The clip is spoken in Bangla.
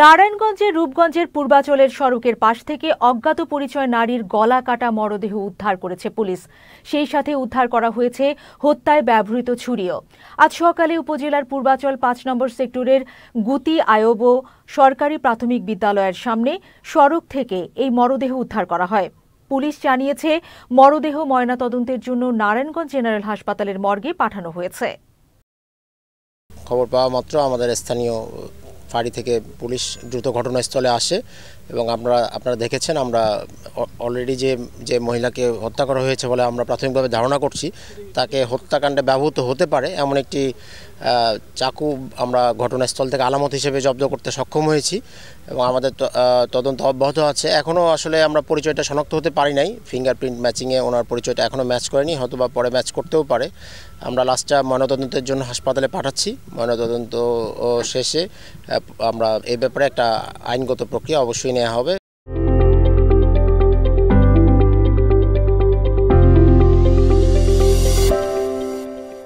নারায়ণগঞ্জের রূপগঞ্জের পূর্বাচলের সড়কের পাশ থেকে অজ্ঞাত পরিচয় নারীর গলা কাটা মরদেহ উদ্ধার করেছে পুলিশ। সেই সাথে উদ্ধার করা হয়েছে হত্যায় ব্যবহৃত ছুরিও। আজ সকালে উপজেলার পূর্বাচল ৫ নম্বর সেক্টরের গুতি আয়ব সরকারি প্রাথমিক বিদ্যালয়ের সামনে সড়ক থেকে এই মরদেহ উদ্ধার করা হয়। পুলিশ জানিয়েছে, মরদেহ ময়নাতদন্তের জন্য নারায়ণগঞ্জ জেনারেল হাসপাতালের মর্গে পাঠানো হয়েছে। খবর পাওয়া মাত্র আমাদের স্থানীয় ফাঁড়ি থেকে পুলিশ দ্রুত ঘটনাস্থলে আসে এবং আপনারা দেখেছেন, আমরা অলরেডি যে মহিলাকে হত্যা করা হয়েছে বলে আমরা প্রাথমিকভাবে ধারণা করছি, তাকে হত্যাকাণ্ডে ব্যবহৃত হতে পারে এমন একটি চাকু আমরা ঘটনাস্থল থেকে আলামত হিসেবে জব্দ করতে সক্ষম হয়েছি এবং আমাদের তদন্ত অব্যাহত আছে। এখনও আসলে আমরা পরিচয়টা শনাক্ত হতে পারি নাই। ফিঙ্গারপ্রিন্ট ম্যাচিংয়ে ওনার পরিচয়টা এখনও ম্যাচ করেনি, হয়তো বা পরে ম্যাচ করতেও পারে। আমরা লাস্টটা ময়নাতদন্তের জন্য হাসপাতালে পাঠাচ্ছি। ময়নাতদন্ত শেষে আমরা এই ব্যাপারে একটা আইনগত প্রক্রিয়া অবশ্যই নেওয়া হবে।